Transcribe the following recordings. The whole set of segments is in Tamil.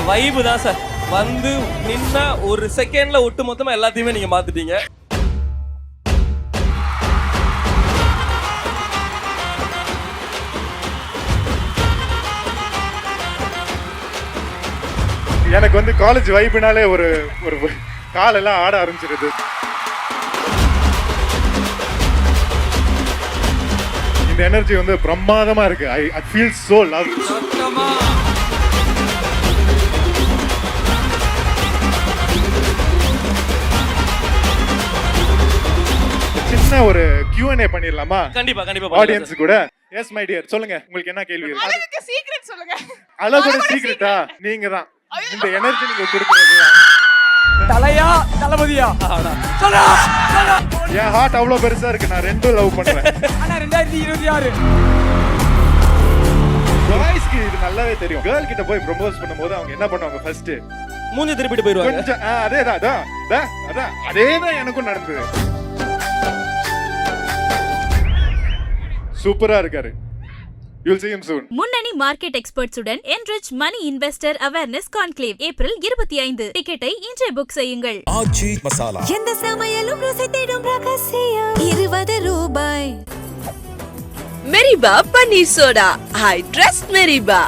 வைபு தான் சார். வந்து நின்னா ஒரு செகண்ட்ல ஒட்டு மொத்தமா எல்லாத்தையுமே நீங்க மாத்திட்டீங்க. எனக்கு வந்து காலேஜ் வைப்புனாலே ஒரு ஒரு காலெல்லாம் ஆட ஆரம்பிச்சிருது. இந்த எனர்ஜி வந்து பிரமாதமா இருக்கு. I feel so love. சின்ன ஒரு Q&A பண்ணிரலாமா? கண்டிப்பா கண்டிப்பா. ஆடியன்ஸ் கூட. எஸ் மை டியர், சொல்லுங்க உங்களுக்கு என்ன கேள்வி இருக்கு? அழகுக்கு சீக்ரெட் சொல்லுங்க. அழகோட சீக்ரெட்டா நீங்க தான். இந்த எனர்ஜி நீங்க கொடுக்கிறது தலையா தளபதியா சொல்லுடா. என் ஹார்ட் அவ்வளவு பெருசா இருக்கு. நான் ரெண்டும் லவ் பண்றேன். ஆனா 2026 பாய்ஸ்க்கு இது நல்லாவே தெரியும். கேர்ள் கிட்ட போய் ப்ரொபோஸ் பண்ணும்போது அவங்க என்ன பண்ணுவாங்க? ஃபர்ஸ்ட் மூஞ்சி திருப்பிட்டு போயிடுவாங்க. கொஞ்சம் அதேதான் எனக்கும் நடந்தது. சூப்பரா இருக்காரு. You'll see him soon. முன்னணி market எக்ஸ்பர்ட்ஸுடன் enrich money investor awareness conclave April 25. டிக்கெட்டை இன்றே புக் செய்யுங்கள். ஆச்சி மசாலா எந்த சமையலும் ருசி தேடும் ரகசியம் 20 ரூபாய். மெரிபா பன்னீர் சோடா. I trust Meriba.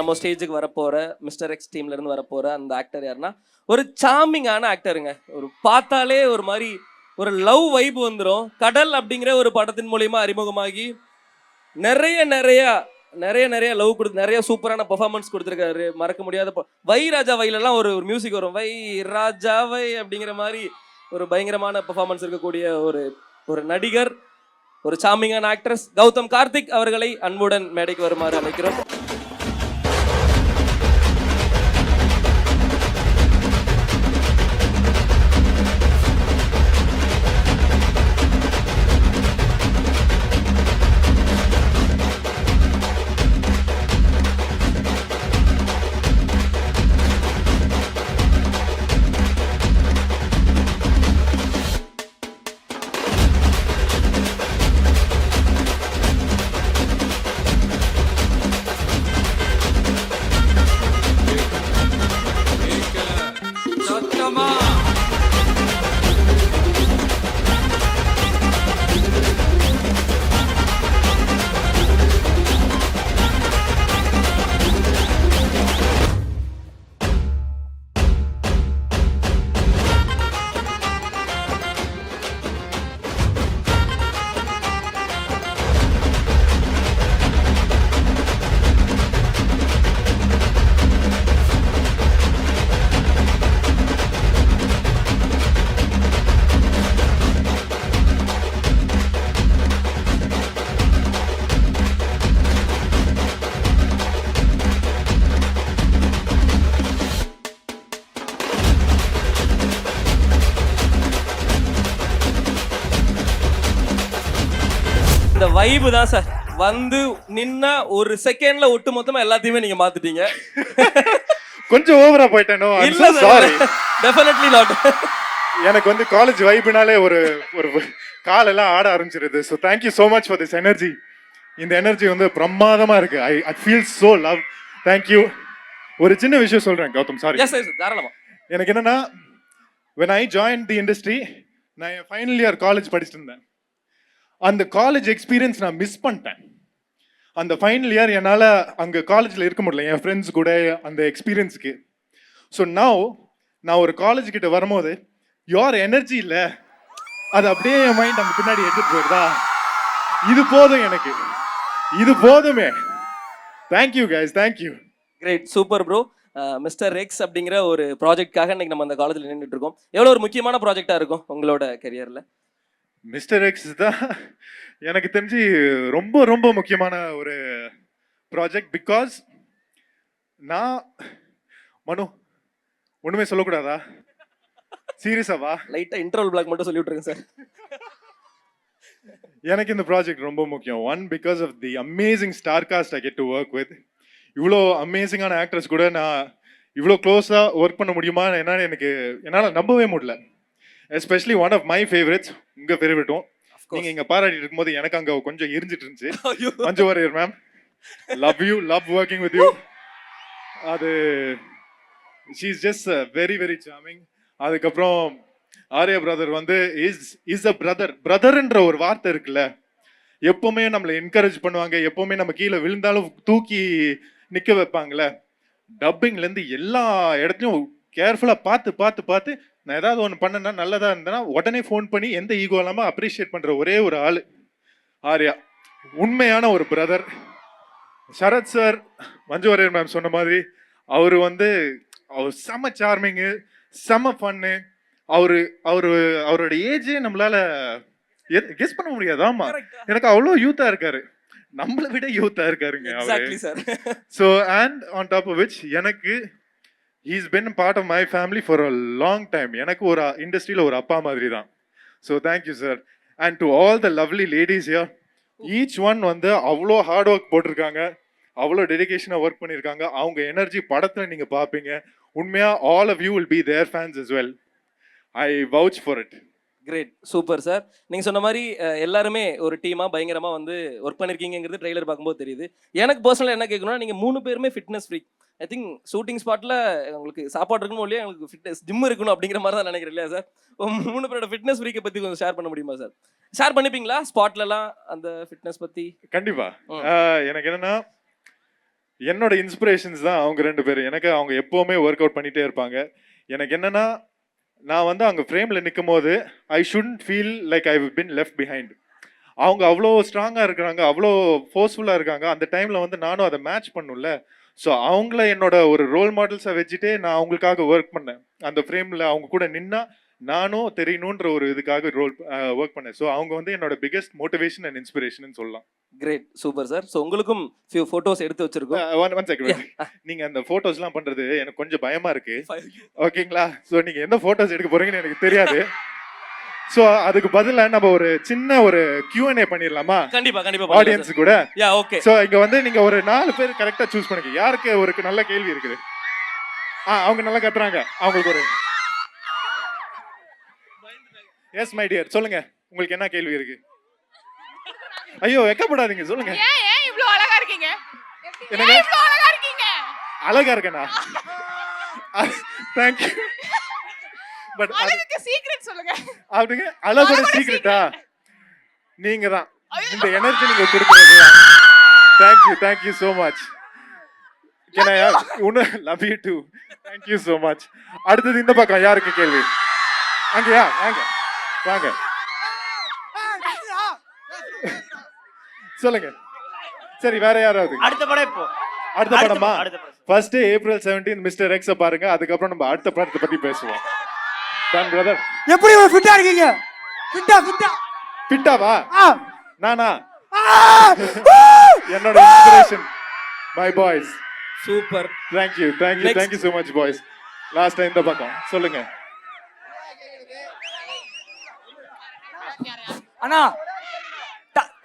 நம்ம ஸ்டேஜுக்கு வரப்போற மிஸ்டர் எக்ஸ் டீம்ல இருந்து வரப்போற அந்த ஆக்டர் யாருன்னா ஒரு சாமிங்கான ஆக்டருங்க. ஒரு பார்த்தாலே ஒரு மாதிரி ஒரு லவ் வைப் வந்துடும். கடல் அப்படிங்கிற ஒரு படத்தின் மூலியமா அறிமுகமாகி நிறைய நிறைய நிறைய நிறைய லவ் கொடுத்து நிறைய சூப்பரான பெர்ஃபார்மன்ஸ் கொடுத்துருக்காரு. மறக்க முடியாத வை ராஜா வைலெல்லாம் ஒரு மியூசிக் வரும். வை ராஜா வை அப்படிங்கிற மாதிரி ஒரு பயங்கரமான பெர்ஃபார்மன்ஸ் இருக்கக்கூடிய ஒரு நடிகர், ஒரு சாமிங்கான ஆக்ட்ரஸ் கௌதம் கார்த்திக் அவர்களை அன்புடன் மேடைக்கு வருமாறு அழைக்கிறோம். இந்த வைபு தான் சார். வந்து நின்னா ஒரு செகண்ட்ல ஒட்டு மொத்தமா எல்லாத்தையுமே நீங்க மாத்திட்டீங்க. கொஞ்சம் ஓவரா போயிட்டேனோ? இல்ல சாரி, டெஃபினெட்லி நாட். எனக்கு வந்து காலேஜ் வைப்புனாலே ஒரு ஒரு காலெல்லாம் ஆட ஆரம்பிச்சிருது. So thank you so much for this energy. இந்த எனர்ஜி வந்து பிரமாதமா இருக்கு. I feel so love. Thank you. ஒரு சின்ன விஷயம் சொல்றேன் கௌதம். சாரி. எஸ் எஸ் தாராளமா. எனக்கு என்னன்னா, when I joined the industry, நான் என் ஃபைனல் இயர் காலேஜ் படிச்சுட்டு இருந்தேன். அந்த காலேஜ் எக்ஸ்பீரியன்ஸ் நான் மிஸ் பண்ணிட்டேன். அந்த ஃபைனல் இயர் என்னால் அங்கே காலேஜில் இருக்க முடியல என் ஃப்ரெண்ட்ஸ் கூட அந்த எக்ஸ்பீரியன்ஸுக்கு. ஸோ நான் ஒரு காலேஜ் கிட்ட வரும்போது யோர் எனர்ஜி இல்லை, அது அப்படியே என் மைண்ட் அந்த பின்னாடி எடுத்துட்டு போயிடுதா. இது போதும் எனக்கு, இது போதுமே. Thank you guys, thank you. Great, super bro. Mister X அப்படிங்கிற ஒரு ப்ராஜெக்ட்காக இன்னைக்கு நம்ம அந்த காலேஜில் நின்றுட்டு இருக்கோம். எவ்வளோ ஒரு முக்கியமான ப்ராஜெக்டாக இருக்கும் உங்களோட கரியரில்? மிஸ்டர் எக்ஸ் தான் எனக்கு தெரிஞ்சு ரொம்ப ரொம்ப முக்கியமான ஒரு ப்ராஜெக்ட். பிகாஸ் நான் மனு ஒன்றுமே சொல்லக்கூடாதா? சீரியஸாவா? லைட்டாக இன்டர்வல் பிளாக் மட்டும் சொல்லி விட்டுருங்க சார். எனக்கு இந்த ப்ராஜெக்ட் ரொம்ப முக்கியம். One, because of the amazing star cast I get to work with. இவ்வளோ அமேசிங்கான ஆக்டர்ஸ் கூட நான் இவ்வளோ க்ளோஸாக ஒர்க் பண்ண முடியுமா என்னால் நம்பவே முடியல. Especially one of my favourites, உங்கள் ஃபேவரட்டும். நீங்கள் இங்கே பாராட்டிட்டு இருக்கும்போது எனக்கு அங்கே கொஞ்சம் எரிஞ்சிட்டு இருந்துச்சு. Manju Warrier ma'am, love you, love working with you. அது she's just very very charming. அதுக்கப்புறம் ஆர்யா பிரதர் வந்து இஸ் அ பிரதர்ன்ற ஒரு வார்த்தை இருக்குல்ல, எப்பவுமே நம்மளை என்கரேஜ் பண்ணுவாங்க, எப்பவுமே நம்ம கீழே விழுந்தாலும் தூக்கி நிக்க வைப்பாங்கல்ல. டப்பிங்ல இருந்து எல்லா இடத்துலயும் கேர்ஃபுல்லா பார்த்து பார்த்து பார்த்து நான் ஏதாவது ஒன்று பண்ணேன்னா நல்லதா இருந்தேன்னா உடனே ஃபோன் பண்ணி எந்த ஈகோ இல்லாம அப்ரிஷியேட் பண்ற ஒரே ஒரு ஆளு ஆர்யா. உண்மையான ஒரு பிரதர். சரத் சார், மஞ்சு வாரியர் மேம் சொன்ன மாதிரி அவர் வந்து அவர் செம சார்மிங்கு, செம ஃபன்னு. அவரோட ஏஜே நம்மளால கெஸ் பண்ண முடியாது. ஆமா, எனக்கு அவ்வளோ யூத்தா இருக்காரு, நம்மளை விட யூத்தா இருக்காருங்க அவரு. Exactly sir. So and on top of which எனக்கு he's been part of my family for a long time. எனக்கு ஒரு இண்டஸ்ட்ரியில் ஒரு அப்பா மாதிரி தான். So thank you sir. And to all the lovely ladies here, each one வந்து அவ்வளோ ஹார்ட் ஒர்க் போட்டிருக்காங்க, அவ்வளோ டெடிகேஷனாக ஒர்க் பண்ணியிருக்காங்க. அவங்க எனர்ஜி படத்தில் நீங்கள் பார்ப்பீங்க. உண்மையாக all of you will be their fans as well. I vouch for it. Great, super sir. நீங்கள் சொன்ன மாதிரி எல்லாருமே ஒரு டீமாக பயங்கரமாக வந்து ஒர்க் பண்ணியிருக்கீங்கிறது ட்ரெய்லர் பார்க்கும்போது தெரியுது. எனக்கு பர்சனலாக என்ன கேட்கணும்னா, நீங்கள் 3 பேருமே fitness freak. I think shooting ஸ்பாட்டில் உங்களுக்கு சாப்பாடு இருக்கணும் இல்லையா, உங்களுக்கு ஃபிட்னஸ் ஜிம் இருக்கணும் அப்படிங்கிற மாதிரி தான் நினைக்கிறேன் இல்லையா சார்? 3 பேரோட ஃபிட்னஸ் ஃப்ரீக்கை பற்றி கொஞ்சம் ஷேர் பண்ண முடியுமா சார்? ஷேர் பண்ணிப்பீங்களா ஸ்பாட்லலாம் அந்த ஃபிட்னஸ் பற்றி? கண்டிப்பா. எனக்கு என்னன்னா, என்னோட இன்ஸ்பிரேஷன்ஸ் தான் அவங்க 2 பேர். எனக்கு அவங்க எப்பவுமே ஒர்க் அவுட் பண்ணிட்டே இருப்பாங்க. எனக்கு என்னன்னா, நான் வந்து அங்கே ஃப்ரேமில் நிற்கும் போது I shouldn't feel like I been left behind. அவங்க அவ்வளோ ஸ்ட்ராங்காக இருக்கிறாங்க, அவ்வளோ ஃபோர்ஸ்ஃபுல்லாக இருக்காங்க. அந்த டைமில் வந்து நானும் அதை மேட்ச் பண்ணும்ல. ஸோ அவங்கள என்னோட ஒரு ரோல் மாடல்ஸை வச்சுட்டே நான் அவங்களுக்காக ஒர்க் பண்ணேன். அந்த ஃப்ரேமில் அவங்க கூட நின்னா நானும் தெரியணுன்ற ஒரு இதுக்காக ஒர்க் பண்ணேன். ஸோ அவங்க வந்து என்னோட பிகெஸ்ட் மோட்டிவேஷன் அண்ட் இன்ஸ்பிரேஷன் சொல்லலாம். Great, super sir. ஸோ உங்களுக்கும் ஃபியூ ஃபோட்டோஸ் எடுத்து வச்சிருக்கோம். ஒன் செகண்ட், நீங்க அந்த போட்டோஸ்லாம் பண்றது எனக்கு கொஞ்சம் பயமா இருக்கு, ஓகேங்களா? ஸோ நீங்க எந்த போட்டோஸ் எடுக்க போறீங்கன்னு எனக்கு தெரியாது. ஸோ அதுக்கு பதிலா நம்ம ஒரு சின்ன ஒரு Q&A பண்ணிடலாமா? கண்டிப்பா கண்டிப்பா, ஆடியன்ஸ் கூட. யா, ஓகே. ஸோ இங்க வந்து நீங்க ஒரு 4 பேர் கரெக்டா சூஸ் பண்ணுங்க. யாருக்கு ஒரு நல்ல கேள்வி இருக்குது? அவங்க நல்லா கத்துறாங்க. அவங்களுக்கு ஒரு எஸ் மை டியர், சொல்லுங்க, உங்களுக்கு என்ன கேள்வி இருக்கு? ஐயோ, வெக்கப்படாதீங்க, சொல்லுங்க. ஏன் இவ்ளோ அழகா இருக்கீங்க? என்னங்க இவ்ளோ அழகா இருக்கீங்க? அழகா இருக்கேனா? Thank you. பட் அழகுக்கு சீக்ரெட் சொல்லுங்க. அப்படிங்க, அழகோட சீக்ரெட்டா நீங்க தான். இந்த எனர்ஜி நீங்க கொடுக்குறது. Thank you so much. Can I love you too. Thank you so much. அடுத்தது இந்த பக்கம் யாருக்கு கேள்வி? அங்கயா, வாங்க சொல்லுங்க. சரி, வேற யாராவது? அடுத்த படம் இப்போ. அடுத்த படமா? ஃபர்ஸ்ட் April 17 மிஸ்டர் எக்ஸ பாருங்க, அதுக்கப்புறம் நம்ம அடுத்த படத்தை பத்தி பேசுவோம். Done brother. எப்படி ஃபிட்டா இருக்கீங்க? ஃபிட்டாவா? நானா? என்னோட inspiration my boys. Super. Thank you so much boys. Last time இந்த பக்கம் சொல்லுங்க. அண்ணா,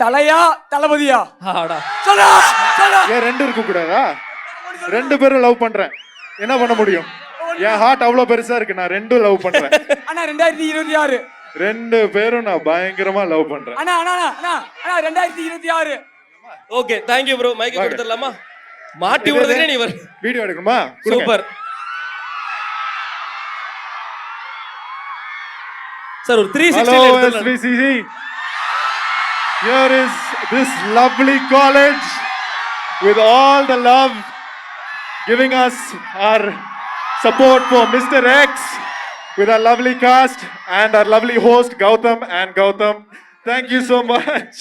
தலையா தளபதியா? ஆடா, சொல்லு. ஏன் 2 இருக்க கூடாதா? 2 பேரும் லவ் பண்றேன், என்ன பண்ண முடியும்? என் ஹார்ட் அவ்வளவு பெருசா இருக்கு, நான் 2 லவ் பண்றேன். அண்ணா 2026. 2 பேரும் நான் பயங்கரமா லவ் பண்றேன். அண்ணா 2026. Okay, thank you bro. Mic கொடுத்துடலாமா? மாட்டி விடுறதுனே நீ வர. வீடியோ எடுக்கணுமா? Super sir. ஒரு 360 Hello எடுத்துடலாம். SVCC. Here is this lovely college with all the love giving us our support for Mr. X with our lovely cast and our lovely host Gautam and Gautam. Thank you so much.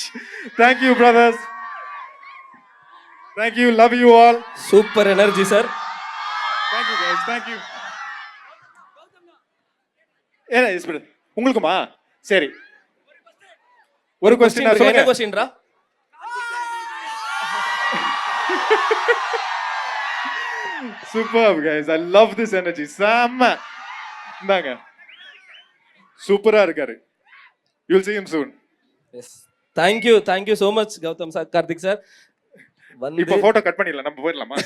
Thank you brothers. Thank you. Love you all. Super energy sir. Thank you guys. Thank you. ஏனா இஸ்பிர உங்களுக்குமா? சரி, ஒரு क्वेश्चन என்ன சொல்லுங்க. क्वेश्चनடா? Superb guys. I love this energy. செம்ம. இந்தாங்க. சூப்பரா இருக்காரு. You'll see him soon. Yes. Thank you so much Gautham sir, Karthik sir. இப்போ போட்டோ கட் பண்ணிடலாம், நம்ம போயிடலாமா?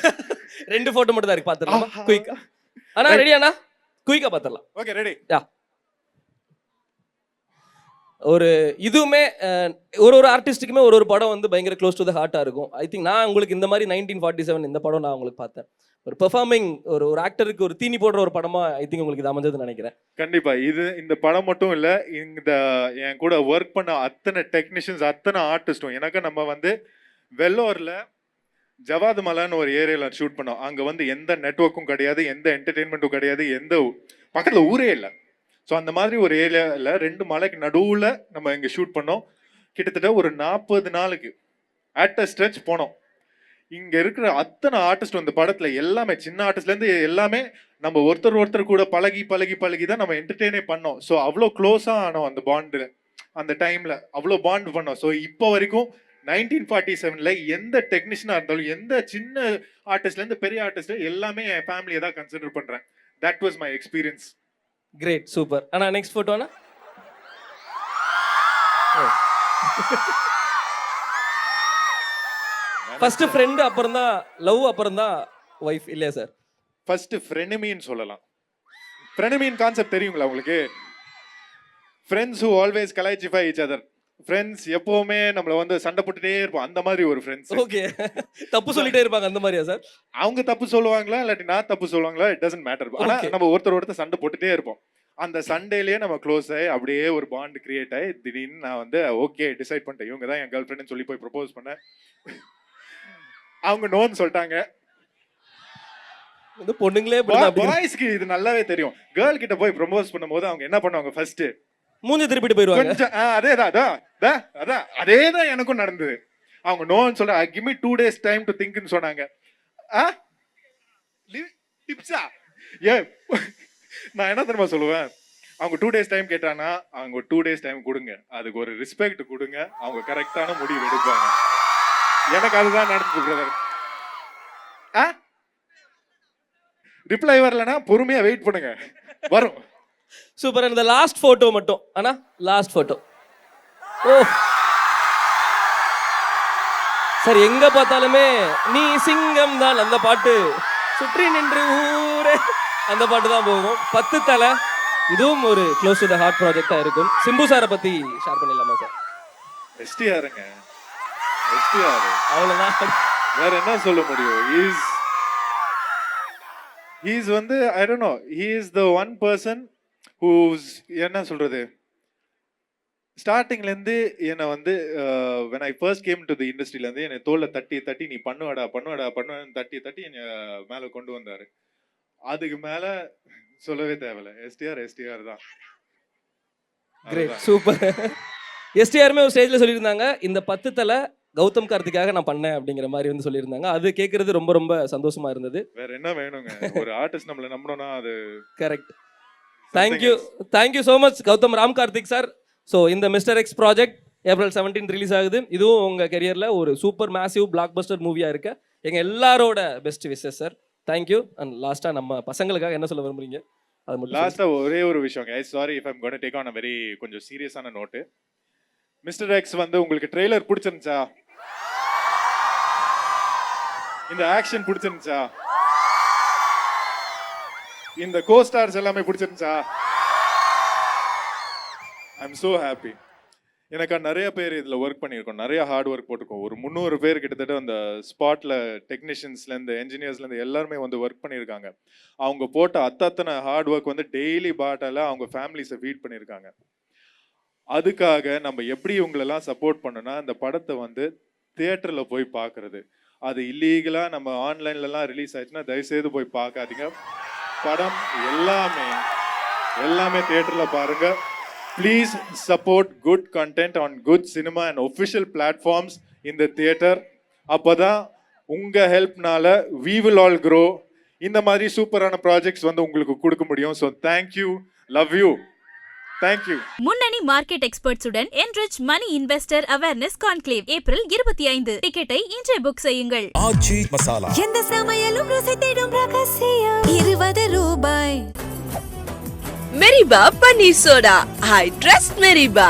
2 போட்டோ மட்டும் தான் இருக்கு, பாத்துறலாமா? குயிக்கா அண்ணா, ரெடி அண்ணா? குயிக்கா பாத்துறலாம். Okay, ready. யா. ஒரு இதுவுமே ஒரு ஆர்டிஸ்ட்டுக்குமே ஒரு படம் வந்து பயங்கர க்ளோஸ் டு த ஹார்ட்டாக இருக்கும். ஐ திங்க் நான் உங்களுக்கு இந்த மாதிரி 1947 இந்த படம் நான் உங்களுக்கு பார்த்தேன். ஒரு பெர்ஃபார்மிங் ஒரு ஆக்டருக்கு ஒரு தீனி போடுற ஒரு படமாக ஐ திங்க் உங்களுக்கு இது அமைஞ்சதுன்னு நினைக்கிறேன். கண்டிப்பா இந்த படம் மட்டும் இல்ல, இந்த என் கூட ஒர்க் பண்ண அத்தனை டெக்னீஷியன்ஸ், அத்தனை ஆர்டிஸ்டும். எனக்கு நம்ம வந்து வெள்ளூர்ல ஜவாது மலான்னு ஒரு ஏரியால ஷூட் பண்ணோம். அங்க வந்து எந்த நெட்வொர்க்கும் கிடையாது, எந்த என்டர்டெயின்மெண்ட்டும் கிடையாது, எந்த பக்கத்துல ஊரே இல்லை. ஸோ அந்த மாதிரி ஒரு ஏரியாவில் 2 மலைக்கு நடுவில் நம்ம இங்கே ஷூட் பண்ணோம். கிட்டத்தட்ட ஒரு 40 நாளுக்கு அட் அ ஸ்ட்ரெச் போனோம். இங்கே இருக்கிற அத்தனை ஆர்டிஸ்ட் வந்து படத்தில் எல்லாமே, சின்ன ஆர்டிஸ்ட்லேருந்து எல்லாமே நம்ம ஒருத்தர் கூட பழகி தான் நம்ம என்டர்டெயினே பண்ணோம். ஸோ அவ்வளோ க்ளோஸாக ஆனோம் அந்த பாண்டு. அந்த டைமில் அவ்வளோ பாண்ட் பண்ணோம். ஸோ இப்போ வரைக்கும் 1947 எந்த டெக்னீஷியனாக இருந்தாலும், எந்த சின்ன ஆர்டிஸ்ட்லேருந்து பெரிய ஆர்டிஸ்ட் எல்லாமே என் ஃபேமிலியை தான் கன்சிடர் பண்ணுறேன். That was my experience. Great, super. அண்ணா நெக்ஸ்ட் ஃபோட்டோண்ணா. ஃபர்ஸ்ட் ஃப்ரெண்ட், அப்புறம் தான் லவ், அப்புறம் தான் ஒய்ஃப் இல்லையா சார்? ஃபர்ஸ்ட் ஃப்ரெனமின்னு சொல்லலாம். ஃப்ரெனமின் கான்செப்ட் தெரியுங்களா உங்களுக்கு? ஃப்ரெண்ட்ஸ் ஹூ ஆல்வேஸ் கலாய்ச்சிஃபை ஈச் அதர். ஃப்ரெண்ட்ஸ் எப்பவுமே நம்மள வந்து சண்டை போட்டுட்டே இருப்போம், அந்த மாதிரி ஒரு ஃப்ரெண்ட்ஸ். ஓகே, தப்பு சொல்லிட்டே இருப்பாங்க அந்த மாதிரியா சார்? அவங்க தப்பு சொல்லுவாங்களா இல்லாட்டி நான் தப்பு சொல்லுவாங்களா, இட் டசன்ட் மேட்டர். ஆனா நம்ம ஒருத்தர் சண்டை போட்டுட்டே இருப்போம். அந்த சண்டேலயே நம்ம க்ளோஸ் ஆகி அப்படியே ஒரு பாண்ட் கிரியேட் ஆகி திடீர்னு நான் வந்து ஓகே டிசைட் பண்ணிட்டேன், இவங்க தான் என் கேர்ள் ஃப்ரெண்ட்னு சொல்லி போய் ப்ரப்போஸ் பண்ணேன். அவங்க நோன்னு சொல்லிட்டாங்க. இந்த பொண்ணுங்களே பாய்ஸ்க்கு இது நல்லாவே தெரியும். கேர்ள் கிட்ட போய் ப்ரப்போஸ் பண்ணும்போது அவங்க என்ன பண்ணுவாங்க, ஃபர்ஸ்ட் மூஞ்சி திருப்பிட்டு போயிடுவாங்க. கொஞ்சம் அதேதான் எனக்கும் நடந்தது. அவங்க நோன்னு சொல்ல give me 2 days time to திங்க்னு சொன்னாங்க. டிப்ஸா? நான் என்ன தெரியுமா சொல்லுவேன், அவங்க 2 days டைம் கேட்டானா அவங்க 2 days டைம் கொடுங்க, அதுக்கு ஒரு ரெஸ்பெக்ட் கொடுங்க, அவங்க கரெக்டான முடிவு எடுப்பாங்க. எனக்கு அதுதான் நடந்தது பிரதர். ரிப்ளை வரலன்னா பொறுமையா வெயிட் பண்ணுங்க, வரும். சூப்பர். இந்த லாஸ்ட் போட்டோ மட்டும் அண்ணா, லாஸ்ட் போட்டோ. ஓ சார், எங்க பார்த்தாலுமே நீ சிங்கம் தான் அந்த பாட்டு, சுற்றி நின்று ஊரே அந்த பாட்டு தான் போகும். 10 தலை, இதுவும் ஒரு க்ளோஸ் டு த ஹார்ட் ப்ராஜெக்டா இருக்கும். சிம்பு சாரை பத்தி ஷேர் பண்ணிடலாமா சார்? எஸ்டிஆருங்க, எஸ்டிஆர் அவ்வளவுதான், வேற என்ன சொல்ல முடியும். ஹீஸ் வந்து I don't know, he is the one person who's என்ன சொல்றது, ஸ்டார்டிங்லேருந்து என்னை வந்து when I first came to the industryலேருந்து என்னை தோலை தட்டி நீ பண்ணுவாடா பண்ணுவேன்னு தட்டி என்னை மேலே கொண்டு வந்தார். அதுக்கு மேலே சொல்லவே தேவையில்ல, எஸ்டிஆர் தான். Great, super. எஸ்டிஆருமே ஒரு ஸ்டேஜில் சொல்லியிருந்தாங்க, இந்த 10 தலை கௌதம் கார்த்திக்காக நான் பண்ணேன் அப்படிங்கிற மாதிரி வந்து சொல்லியிருந்தாங்க. அது கேட்கறது ரொம்ப ரொம்ப சந்தோஷமா இருந்தது. வேற என்ன வேணுங்க, ஒரு ஆர்டிஸ்ட் நம்மளை நம்பணும்னா அது correct. Thank you so much Gautham Ram Karthik sir. So இந்த mister X project April 17 release ஆகுது. இதுவும் உங்கள் கெரியரில் ஒரு சூப்பர் மேசிவ் பிளாக் பஸ்டர் மூவியாக இருக்கு. எங்கள் எல்லாரோட best wishes sir. Thank you. And லாஸ்ட்டாக நம்ம பசங்களுக்காக என்ன சொல்ல விரும்புறீங்க? அது மட்டும் லாஸ்ட்டாக ஒரே ஒரு விஷயம், guys, sorry if I'm going to take on a very கொஞ்சம் சீரியஸான நோட்டு. மிஸ்டர் எக்ஸ் வந்து உங்களுக்கு ட்ரெய்லர் பிடிச்சிருந்துச்சா? இந்த ஆக்ஷன் பிடிச்சிருந்துச்சா? இந்த கோ ஸ்டார்ஸ் எல்லாமே பிடிச்சிருந்துச்சா? I am so happy. எனக்கு நிறைய பேர் இதில் ஒர்க் பண்ணியிருக்கோம், நிறைய ஹார்ட் ஒர்க் போட்டிருக்கோம். ஒரு 300 பேர் கிட்டத்தட்ட அந்த ஸ்பாட்டில் டெக்னீஷியன்ஸ்லேருந்து என்ஜினியர்ஸ்லேருந்து எல்லாருமே வந்து ஒர்க் பண்ணியிருக்காங்க. அவங்க போட்ட அத்தனை ஹார்ட் ஒர்க் வந்து டெய்லி பாட்டால் அவங்க ஃபேமிலிஸை ஃபீட் பண்ணியிருக்காங்க. அதுக்காக நம்ம எப்படி இவங்களெல்லாம் சப்போர்ட் பண்ணோன்னா, இந்த படத்தை வந்து தியேட்டரில் போய் பார்க்குறது, அது இல்லீகலாக நம்ம ஆன்லைன்லலாம் ரிலீஸ் ஆயிடுச்சுன்னா தயவுசெய்து போய் பார்க்காதீங்க. படம் எல்லாமே தியேட்டரில் பாருங்கள். Please support good content on good cinema and official platforms in the theater. அப்பதான் உங்க ஹெல்ப்னால we will all grow. இந்த மாதிரி சூப்பரான ப்ராஜெக்ட்ஸ் வந்து உங்களுக்கு கொடுக்க முடியும். So thank you, love you, thank you. முன்னணி market எக்ஸ்பர்ட்ஸுடன் enrich money investor awareness conclave April 25. டிக்கெட்டை இன்றே புக் செய்யுங்கள். ஆச்சி மசாலா, எந்த சமையலும் ருசி தேடும் ரகசியம் 20 ரூபாய். மெரிபா பன்னீர் சோடா, I trust மெரிபா.